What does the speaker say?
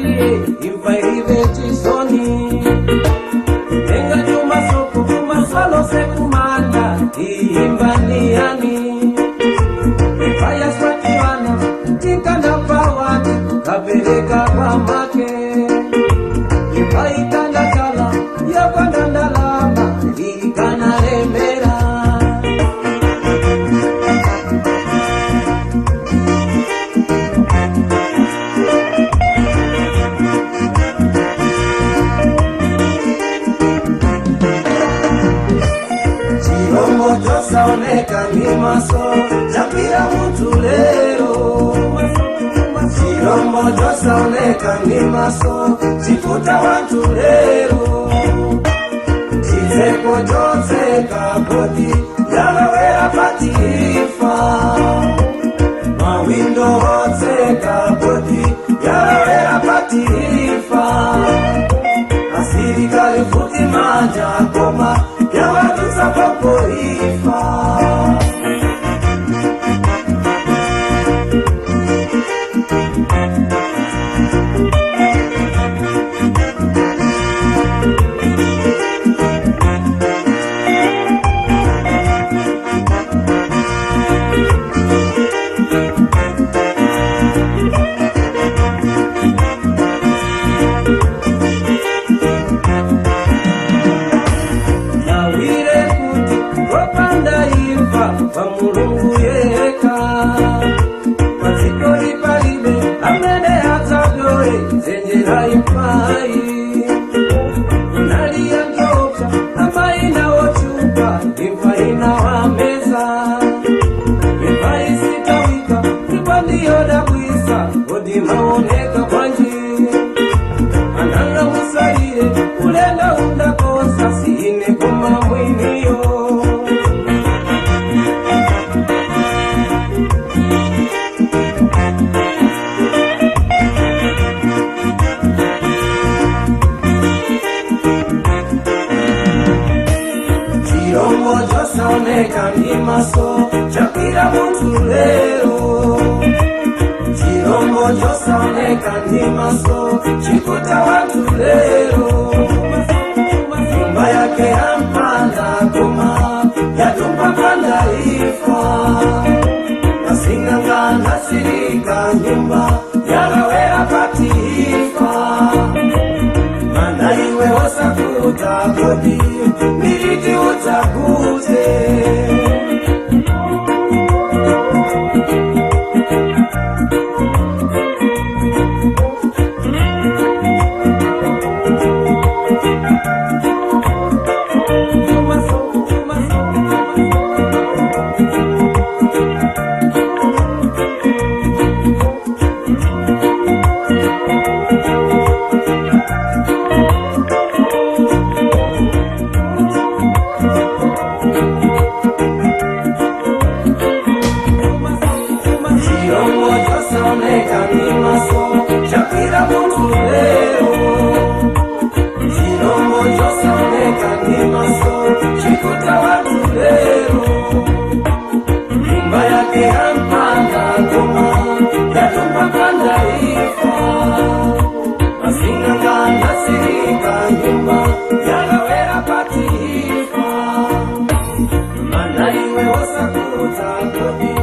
Marie, imfairive chisoni. Tenga chuma soko, chuma solo se kumanda, imbaniani. Ifaya swatiwana, tikanda pawati, kapeleka kwa make. Ifaitanda kala, yapanda ndalama, ikana remera. Saoneka ni maso, chapira mtu lero. Chirombo saoneka ni maso, chifuta watu lero. Chizeko jose kapoti, yalawea patifa. Mawindo hote kapoti, yalawea patifa. Asiri kalifuti manja koma, yawatu sabapo ifa. Pamulungu yeka Mazikori palibe Amene hatagore Zenjera impai Unali ya nyoka Amai na wachupa Impai na wameza Impai sitawika Kibandi yoda kuisa Odi maoneka kwanji Ananga musaire Ulenda unda kosa Sine kuma mwiniyo. Saoneka ni maso, chapira mtu lero. Chirombo saoneka ni maso, chikuta watu lero. Nyumba yake ampanda kuma, yatumba panda ifa. Nasinganga nasirika nyumba, yalawea patifa. Mana iwe wasakuta kodi, miriti utakuze. Saoneka ni maso, chapira mtu lero. Chirombo saoneka ni maso, chikuta watu lero. Nyumba yake ampanda koma, yatumba panda ifa. Nasinganga nasirika nyumba, yalawea patifa. Mana iwe wasakuta kodi,